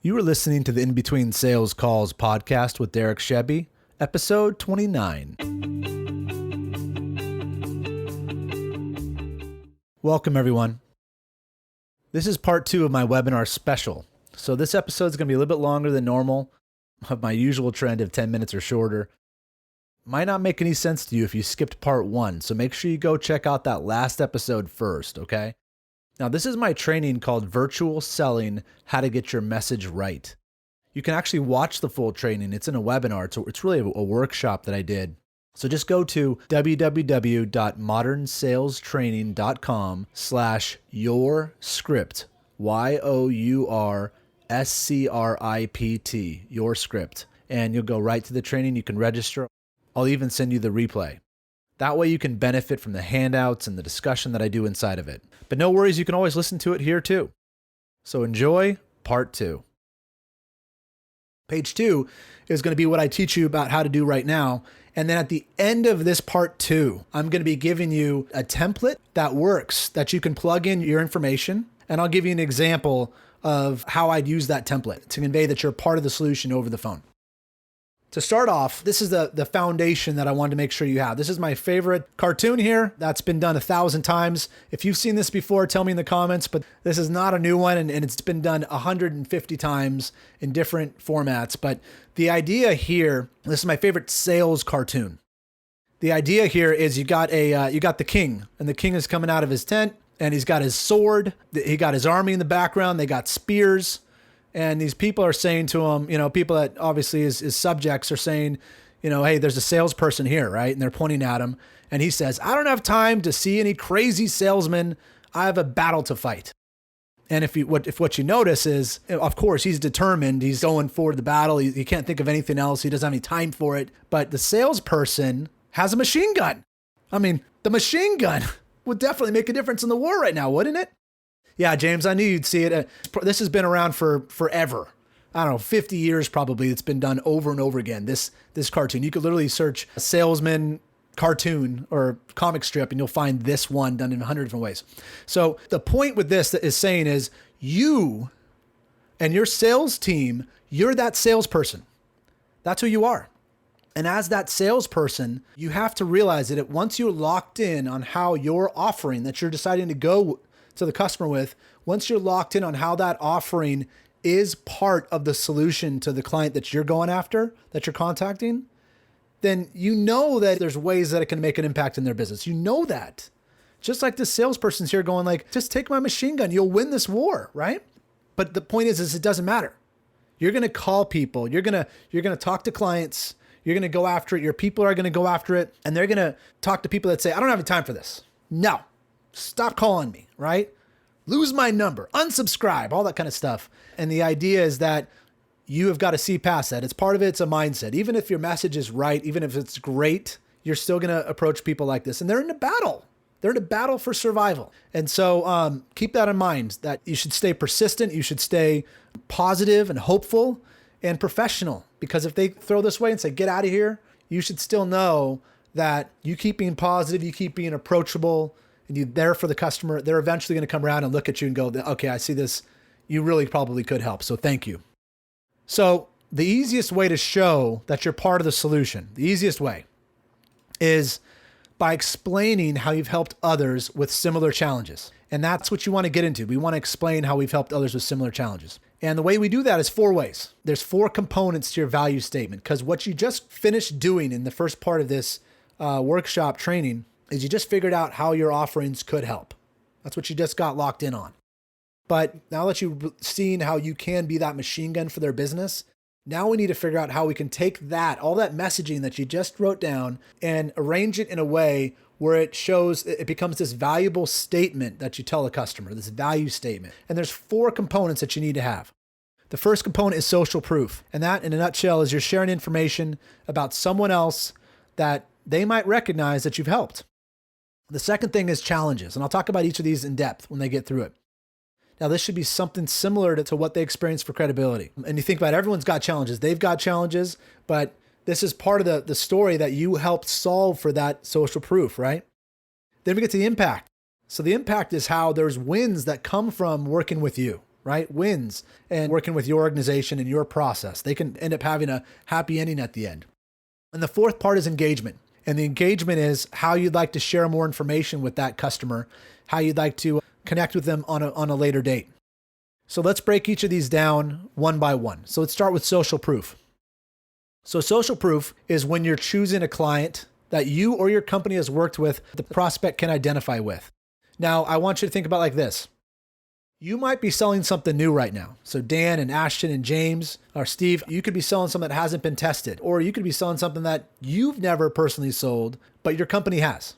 You are listening to the In Between Sales Calls podcast with Derek Shebby, episode 29. Welcome, everyone. This is part 2 of my webinar special. So this episode is going to be a little bit longer than normal, of my usual trend of 10 minutes or shorter. Might not make any sense to you if you skipped part 1, so make sure you go check out that last episode first, okay? Now, this is my training called Virtual Selling, How to Get Your Message Right. You can actually watch the full training. It's in a webinar. It's really a workshop that I did. So just go to www.modernsalestraining.com/yourscript, YOURSCRIPT, your script. And you'll go right to the training. You can register. I'll even send you the replay. That way you can benefit from the handouts and the discussion that I do inside of it. But no worries, you can always listen to it here too. So enjoy part 2. Page 2 is going to be what I teach you about how to do right now. And then at the end of this part 2, I'm going to be giving you a template that works, that you can plug in your information. And I'll give you an example of how I'd use that template to convey that you're part of the solution over the phone. To start off, this is the foundation that I wanted to make sure you have. This is my favorite cartoon here. That's been done 1,000 times. If you've seen this before, tell me in the comments, but this is not a new one, and it's been done 150 times in different formats. But the idea here, this is my favorite sales cartoon. The idea here is you got the king, and the king is coming out of his tent, and he's got his sword. He got his army in the background. They got spears. And these people are saying to him, people that obviously his subjects are saying, hey, there's a salesperson here, right? And they're pointing at him. And he says, I don't have time to see any crazy salesman. I have a battle to fight. And if what you notice is, of course, he's determined. He's going for the battle. He can't think of anything else. He doesn't have any time for it. But the salesperson has a machine gun. I mean, the machine gun would definitely make a difference in the war right now, wouldn't it? Yeah, James, I knew you'd see it. This has been around for forever. I don't know, 50 years probably. It's been done over and over again, this cartoon. You could literally search a salesman cartoon or comic strip, and you'll find this one done in 100 different ways. So the point with this is saying is you and your sales team, you're that salesperson. That's who you are. And as that salesperson, you have to realize that once you're locked in on how your offering that you're deciding to go to the customer with, once you're locked in on how that offering is part of the solution to the client that you're going after, that you're contacting, then you know that there's ways that it can make an impact in their business. You know that. Just like this salesperson's here going like, just take my machine gun, you'll win this war, right? But the point is it doesn't matter. You're going to call people, you're going to talk to clients, you're going to go after it, your people are going to go after it, and they're going to talk to people that say, I don't have any time for this. No. Stop calling me, right? Lose my number, unsubscribe, all that kind of stuff. And the idea is that you have got to see past that. It's part of it. It's a mindset. Even if your message is right, even if it's great, you're still going to approach people like this. And they're in a battle. They're in a battle for survival. And so keep that in mind, that you should stay persistent. You should stay positive and hopeful and professional. Because if they throw this way and say, get out of here, you should still know that you keep being positive, you keep being approachable, and you're there for the customer. They're eventually going to come around and look at you and go, okay, I see this. You really probably could help. So thank you. So the easiest way to show that you're part of the solution, the easiest way is by explaining how you've helped others with similar challenges. And that's what you want to get into. We want to explain how we've helped others with similar challenges. And the way we do that is 4 ways. There's 4 components to your value statement, because what you just finished doing in the first part of this workshop training is you just figured out how your offerings could help. That's what you just got locked in on. But now that you've seen how you can be that machine gun for their business, now we need to figure out how we can take that, all that messaging that you just wrote down, and arrange it in a way where it becomes this valuable statement that you tell the customer, this value statement. And there's 4 components that you need to have. The first component is social proof. And that, in a nutshell, is you're sharing information about someone else that they might recognize that you've helped. The second thing is challenges, and I'll talk about each of these in depth when they get through it. Now, this should be something similar to what they experience for credibility. And you think about it, everyone's got challenges. They've got challenges, but this is part of the story that you helped solve for that social proof, right? Then we get to the impact. So the impact is how there's wins that come from working with you. right? Wins and working with your organization and your process. They can end up having a happy ending at the end. And the fourth part is engagement. And the engagement is how you'd like to share more information with that customer, how you'd like to connect with them on a later date. So let's break each of these down one by one. So let's start with social proof. So social proof is when you're choosing a client that you or your company has worked with, the prospect can identify with. Now, I want you to think about it like this. You might be selling something new right now. So Dan and Ashton and James or Steve, you could be selling something that hasn't been tested, or you could be selling something that you've never personally sold, but your company has.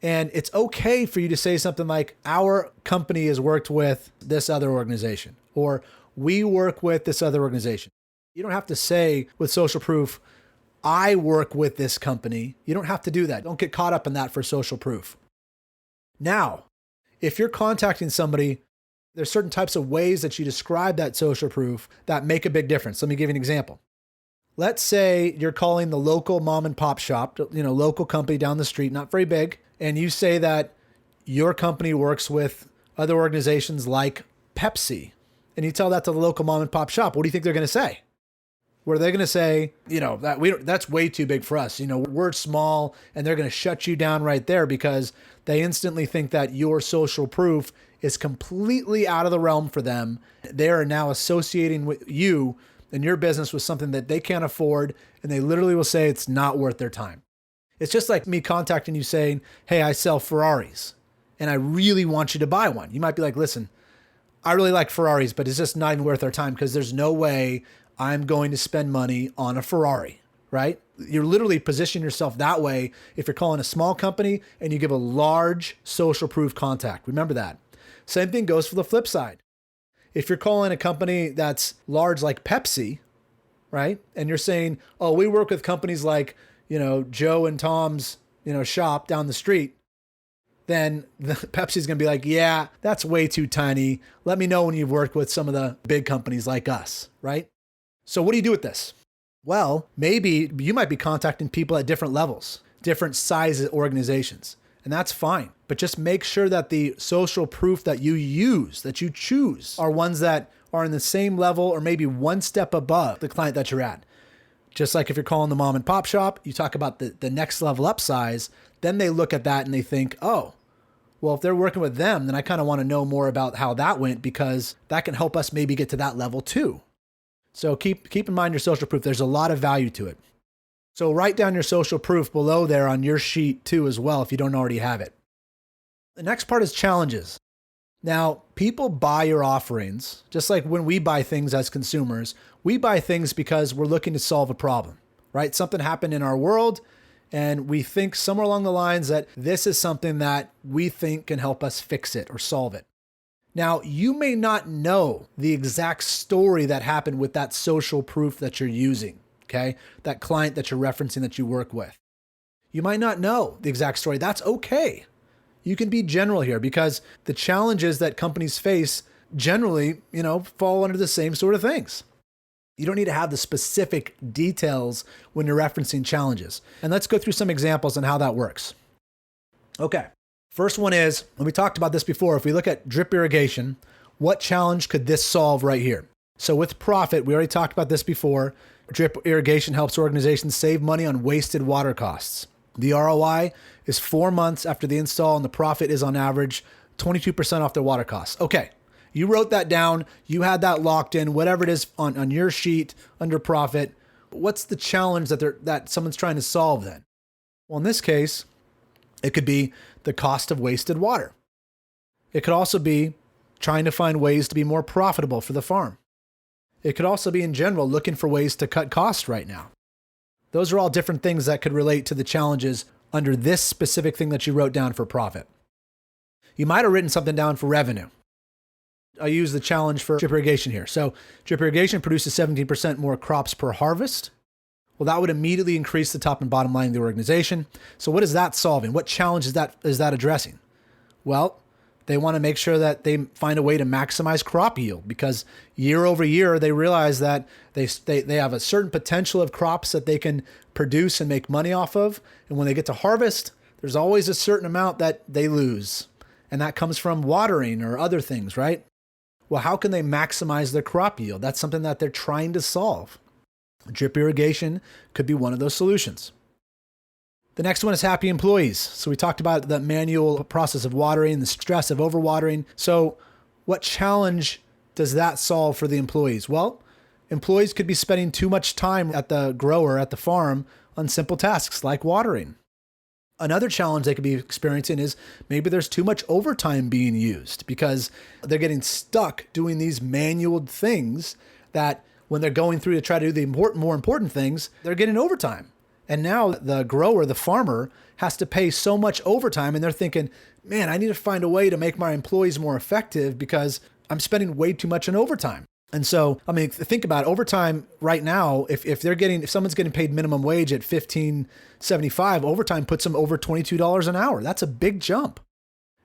And it's okay for you to say something like, our company has worked with this other organization, or we work with this other organization. You don't have to say with social proof, I work with this company. You don't have to do that. Don't get caught up in that for social proof. Now, if you're contacting somebody, there's certain types of ways that you describe that social proof that make a big difference. Let me give you an example. Let's say you're calling the local mom and pop shop, local company down the street, not very big, and you say that your company works with other organizations like Pepsi, and you tell that to the local mom and pop shop. What do you think they're going to say? Where they're going to say, that's way too big for us. We're small, and they're going to shut you down right there because they instantly think that your social proof is completely out of the realm for them. They are now associating with you and your business with something that they can't afford, and they literally will say it's not worth their time. It's just like me contacting you saying, hey, I sell Ferraris, and I really want you to buy one. You might be like, listen, I really like Ferraris, but it's just not even worth our time because there's no way I'm going to spend money on a Ferrari, right? You're literally positioning yourself that way if you're calling a small company and you give a large social proof contact. Remember that. Same thing goes for the flip side. If you're calling a company that's large like Pepsi, right? And you're saying, oh, we work with companies like, Joe and Tom's, shop down the street, then the Pepsi's going to be like, yeah, that's way too tiny. Let me know when you've worked with some of the big companies like us, right? So what do you do with this? Well, maybe you might be contacting people at different levels, different sizes organizations, and that's fine. But just make sure that the social proof that you use, that you choose, are ones that are in the same level or maybe one step above the client that you're at. Just like if you're calling the mom and pop shop, you talk about the next level up size, then they look at that and they think, oh, well, if they're working with them, then I kind of want to know more about how that went because that can help us maybe get to that level too. So keep in mind your social proof. There's a lot of value to it. So write down your social proof below there on your sheet too as well if you don't already have it. The next part is challenges. Now, people buy your offerings, just like when we buy things as consumers, we buy things because we're looking to solve a problem, right? Something happened in our world and we think somewhere along the lines that this is something that we think can help us fix it or solve it. Now, you may not know the exact story that happened with that social proof that you're using, okay? That client that you're referencing that you work with. You might not know the exact story. That's okay. You can be general here because the challenges that companies face generally, fall under the same sort of things. You don't need to have the specific details when you're referencing challenges. And let's go through some examples on how that works. Okay. First one is, and we talked about this before, if we look at drip irrigation, what challenge could this solve right here? So with profit, we already talked about this before, drip irrigation helps organizations save money on wasted water costs. The ROI is 4 months after the install and the profit is on average 22% off their water costs. Okay, you wrote that down, you had that locked in, whatever it is on your sheet under profit. What's the challenge that someone's trying to solve then? Well, in this case, it could be the cost of wasted water. It could also be trying to find ways to be more profitable for the farm. It could also be in general looking for ways to cut costs right now. Those are all different things that could relate to the challenges under this specific thing that you wrote down for profit. You might have written something down for revenue. I use the challenge for drip irrigation here. So drip irrigation produces 17% more crops per harvest. Well, that would immediately increase the top and bottom line of the organization. So what is that solving? What challenge is that addressing? Well, they want to make sure that they find a way to maximize crop yield because year over year, they realize that they have a certain potential of crops that they can produce and make money off of. And when they get to harvest, there's always a certain amount that they lose. And that comes from watering or other things, right? Well, how can they maximize their crop yield? That's something that they're trying to solve. Drip irrigation could be one of those solutions. The next one is happy employees. So we talked about the manual process of watering, the stress of overwatering. So what challenge does that solve for the employees? Well, employees could be spending too much time at the grower, at the farm, on simple tasks like watering. Another challenge they could be experiencing is maybe there's too much overtime being used because they're getting stuck doing these manual things that when they're going through to try to do the more important things, they're getting overtime. And now the grower, the farmer, has to pay so much overtime and they're thinking, man, I need to find a way to make my employees more effective because I'm spending way too much on overtime. And so, I mean, think about it. Overtime right now, if someone's getting paid minimum wage at $15.75, overtime puts them over $22 an hour. That's a big jump.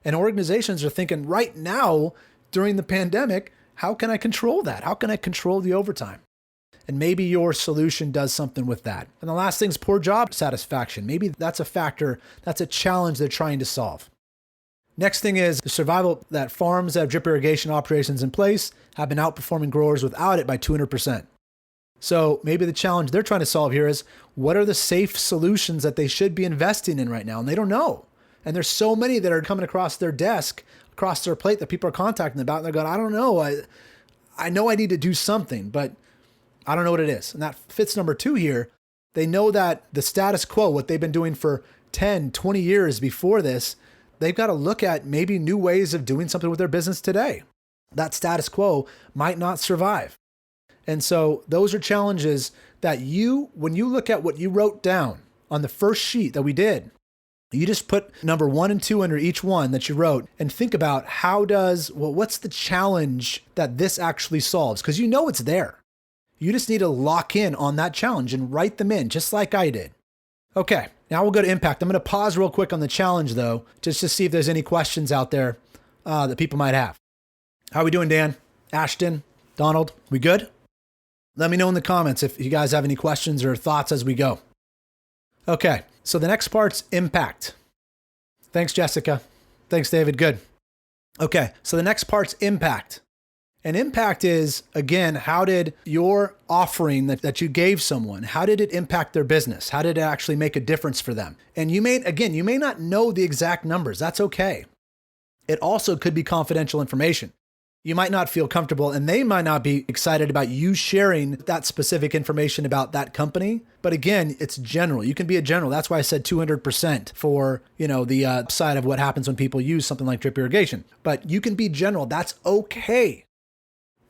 And organizations are thinking right now during the pandemic, how can I control that? How can I control the overtime? And maybe your solution does something with that. And the last thing is poor job satisfaction. Maybe that's a factor, that's a challenge they're trying to solve. Next thing is the survival that farms that have drip irrigation operations in place have been outperforming growers without it by 200%. So maybe the challenge they're trying to solve here is what are the safe solutions that they should be investing in right now? And they don't know. And there's so many that are coming across their desk, across their plate that people are contacting them about. And they're going, I don't know. I know I need to do something, but I don't know what it is. And that fits number 2 here. They know that the status quo, what they've been doing for 10, 20 years before this, they've got to look at maybe new ways of doing something with their business today. That status quo might not survive. And so those are challenges that when you look at what you wrote down on the first sheet that we did, you just put number 1 and 2 under each one that you wrote and think about what's the challenge that this actually solves? Because you know it's there. You just need to lock in on that challenge and write them in just like I did. Okay, now we'll go to impact. I'm going to pause real quick on the challenge though, just to see if there's any questions out there that people might have. How are we doing, Dan? Ashton? Donald? We good? Let me know in the comments if you guys have any questions or thoughts as we go. Okay, so the next part's impact. Thanks, Jessica. Thanks, David. Good. Okay, so the next part's impact. And impact is, again, how did your offering that you gave someone, how did it impact their business? How did it actually make a difference for them? And you may not know the exact numbers. That's okay. It also could be confidential information. You might not feel comfortable and they might not be excited about you sharing that specific information about that company. But again, it's general. You can be a general. That's why I said 200% for, the side of what happens when people use something like drip irrigation. But you can be general. That's okay.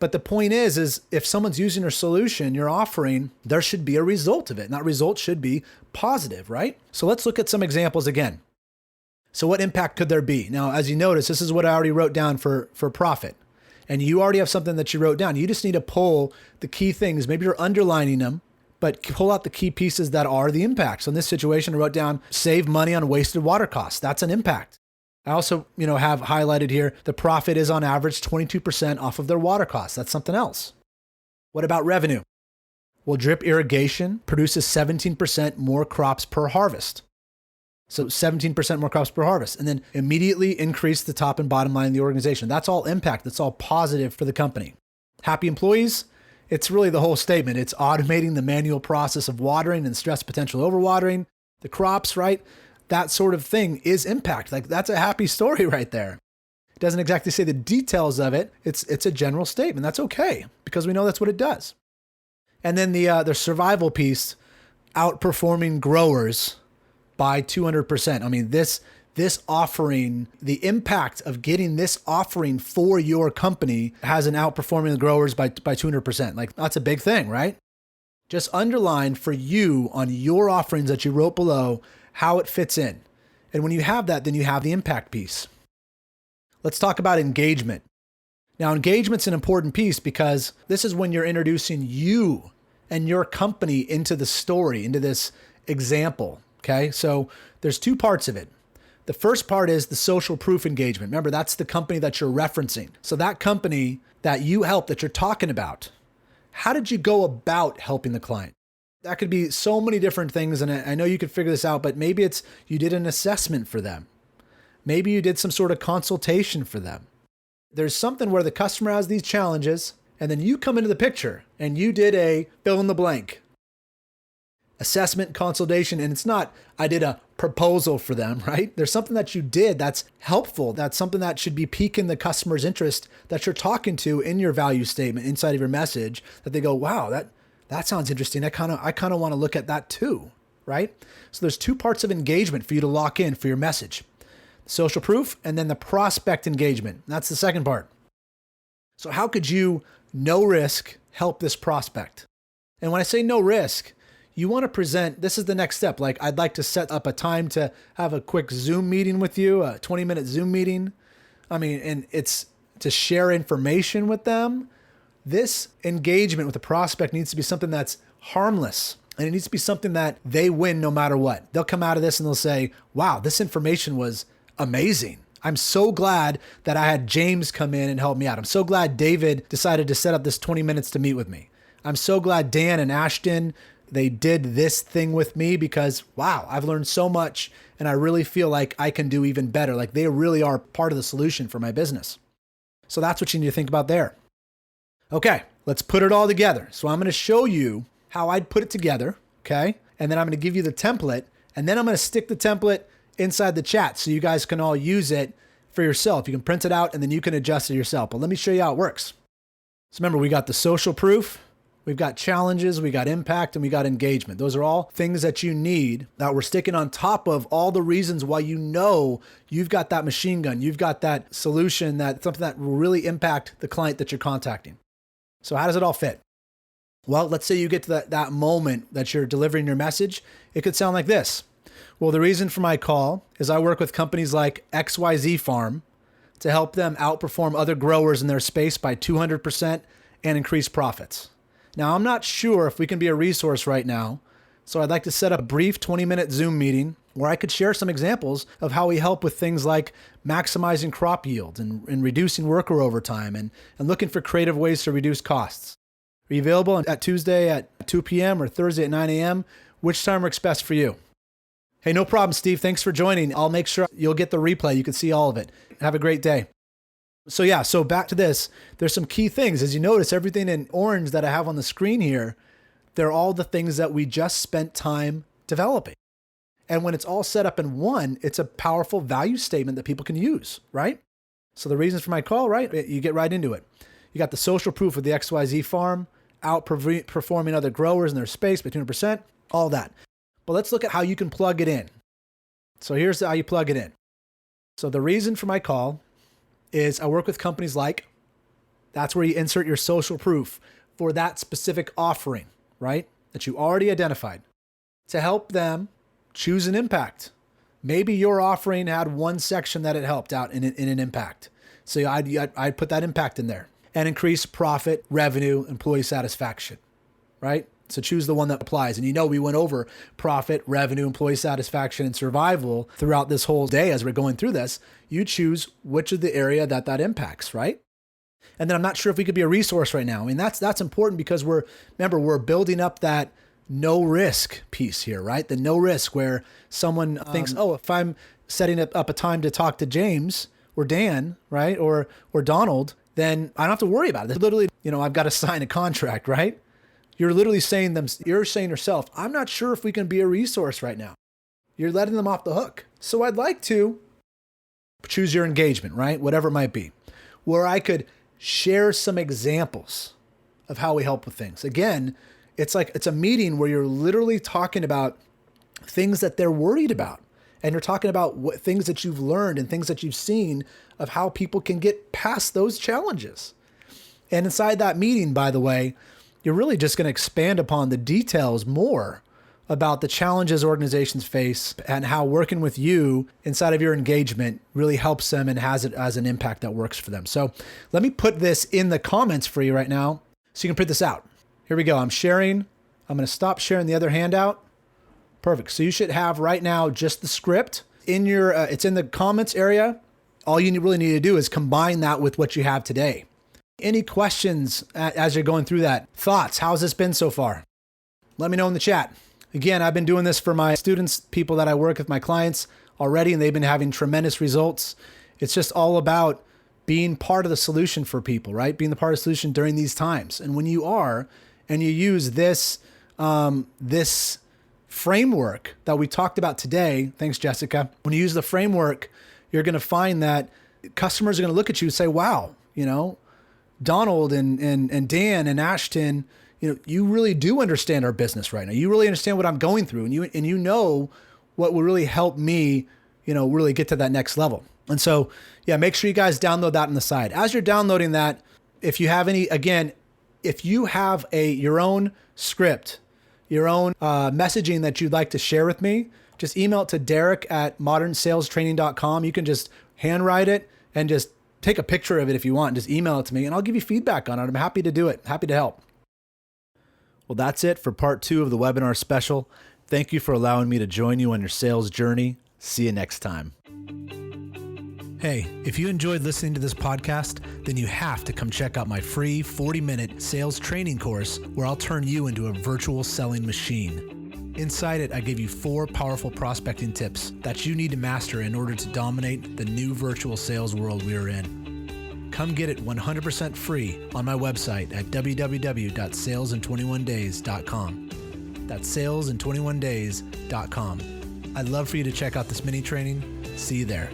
But the point is if someone's using your solution, your offering, there should be a result of it. And that result should be positive, right? So let's look at some examples again. So what impact could there be? Now, as you notice, this is what I already wrote down for profit. And you already have something that you wrote down. You just need to pull the key things. Maybe you're underlining them, but pull out the key pieces that are the impact. So in this situation, I wrote down save money on wasted water costs. That's an impact. I also, have highlighted here, the profit is on average 22% off of their water costs. That's something else. What about revenue? Well, drip irrigation produces 17% more crops per harvest. So 17% more crops per harvest, and then immediately increase the top and bottom line of the organization. That's all impact. That's all positive for the company. Happy employees? It's really the whole statement. It's automating the manual process of watering and stress potential overwatering. The crops, right? That sort of thing is impact. Like that's a happy story right there. It doesn't exactly say the details of it. It's a general statement. That's okay because we know that's what it does. And then the survival piece, outperforming growers by 200%. I mean, this offering, the impact of getting this offering for your company has an outperforming the growers by 200%. Like that's a big thing, right? Just underline for you on your offerings that you wrote below how it fits in. And when you have that, then you have the impact piece. Let's talk about engagement. Now, engagement's an important piece because this is when you're introducing you and your company into the story, into this example. Okay, so there's 2 parts of it. The first part is the social proof engagement. Remember, that's the company that you're referencing. So that company that you help, that you're talking about, how did you go about helping the client? That could be so many different things. And I know you could figure this out, but maybe it's you did an assessment for them. Maybe you did some sort of consultation for them. There's something where the customer has these challenges, and then you come into the picture and you did a fill in the blank assessment consultation. And it's not, I did a proposal for them, right? There's something that you did that's helpful. That's something that should be piquing the customer's interest that you're talking to in your value statement inside of your message, that they go, wow, that sounds interesting. I kind of want to look at that too, right? So there's two parts of engagement for you to lock in for your message: social proof and then the prospect engagement. That's the second part. So how could you, no risk, help this prospect? And when I say no risk, you want to present, this is the next step. Like, I'd like to set up a time to have a quick Zoom meeting with you, a 20-minute Zoom meeting. And it's to share information with them. This engagement with the prospect needs to be something that's harmless, and it needs to be something that they win no matter what. They'll come out of this and they'll say, wow, this information was amazing. I'm so glad that I had James come in and help me out. I'm so glad David decided to set up this 20 minutes to meet with me. I'm so glad Dan and Ashton, they did this thing with me, because wow, I've learned so much and I really feel like I can do even better. Like, they really are part of the solution for my business. So that's what you need to think about there. Okay, let's put it all together. So I'm going to show you how I'd put it together. Okay. And then I'm going to give you the template, and then I'm going to stick the template inside the chat so you guys can all use it for yourself. You can print it out and then you can adjust it yourself. But let me show you how it works. So remember, we got the social proof, we've got challenges, we got impact, and we got engagement. Those are all things that you need that we're sticking on top of all the reasons why you know you've got that machine gun, you've got that solution, that something that will really impact the client that you're contacting. So how does it all fit? Well, let's say you get to that moment that you're delivering your message. It could sound like this. Well, the reason for my call is I work with companies like XYZ Farm to help them outperform other growers in their space by 200% and increase profits. Now, I'm not sure if we can be a resource right now, so I'd like to set up a brief 20-minute Zoom meeting where I could share some examples of how we help with things like maximizing crop yield and reducing worker overtime and looking for creative ways to reduce costs. Are you available at Tuesday at 2 p.m. or Thursday at 9 a.m.? Which time works best for you? Hey, no problem, Steve. Thanks for joining. I'll make sure you'll get the replay. You can see all of it. Have a great day. So back to this. There's some key things. As you notice, everything in orange that I have on the screen here, they're all the things that we just spent time developing. And when it's all set up in one, it's a powerful value statement that people can use, right? So the reasons for my call, right? You get right into it. You got the social proof of the XYZ Farm, outperforming other growers in their space by 200%, all that. But let's look at how you can plug it in. So here's how you plug it in. So the reason for my call is I work with companies like, that's where you insert your social proof for that specific offering, right? That you already identified, to help them choose an impact. Maybe your offering had one section that it helped out in an impact. So I'd put that impact in there and increase profit, revenue, employee satisfaction, right? So choose the one that applies. And we went over profit, revenue, employee satisfaction, and survival throughout this whole day as we're going through this. You choose which of the area that impacts, right? And then I'm not sure if we could be a resource right now. I mean, that's important because we're building up that no risk piece here, right? The no risk where someone thinks, if I'm setting up a time to talk to James or Dan, right? Or Donald, then I don't have to worry about it. Literally, I've got to sign a contract, right? You're literally you're saying yourself, I'm not sure if we can be a resource right now. You're letting them off the hook. So I'd like to choose your engagement, right? Whatever it might be, where I could share some examples of how we help with things. Again, it's a meeting where you're literally talking about things that they're worried about. And you're talking about things that you've learned and things that you've seen of how people can get past those challenges. And inside that meeting, by the way, you're really just going to expand upon the details more about the challenges organizations face and how working with you inside of your engagement really helps them and has it as an impact that works for them. So let me put this in the comments for you right now so you can print this out. Here we go. I'm sharing. I'm going to stop sharing the other handout. Perfect. So you should have right now just the script in your, it's in the comments area. All you really need to do is combine that with what you have today. Any questions as you're going through that? Thoughts? How's this been so far? Let me know in the chat. Again, I've been doing this for my students, people that I work with, my clients already, and they've been having tremendous results. It's just all about being part of the solution for people, right? Being the part of the solution during these times. And when you are, and you use this, this framework that we talked about today, thanks, Jessica. When you use the framework, you're going to find that customers are going to look at you and say, wow, you know, Donald and Dan and Ashton, you know, you really do understand our business right now. You really understand what I'm going through, and you know what will really help me, you know, really get to that next level. And so, yeah, make sure you guys download that on the side. As you're downloading that, if you have any, again, if you have your own script, your own messaging that you'd like to share with me, just email it to derek@modernSalesTraining.com. You can just handwrite it and just take a picture of it if you want, and just email it to me, and I'll give you feedback on it. I'm happy to do it. Happy to help. Well, that's it for part 2 of the webinar special. Thank you for allowing me to join you on your sales journey. See you next time. Hey, if you enjoyed listening to this podcast, then you have to come check out my free 40-minute sales training course where I'll turn you into a virtual selling machine. Inside it, I give you 4 powerful prospecting tips that you need to master in order to dominate the new virtual sales world we are in. Come get it 100% free on my website at www.salesin21days.com. That's salesin21days.com. I'd love for you to check out this mini training. See you there.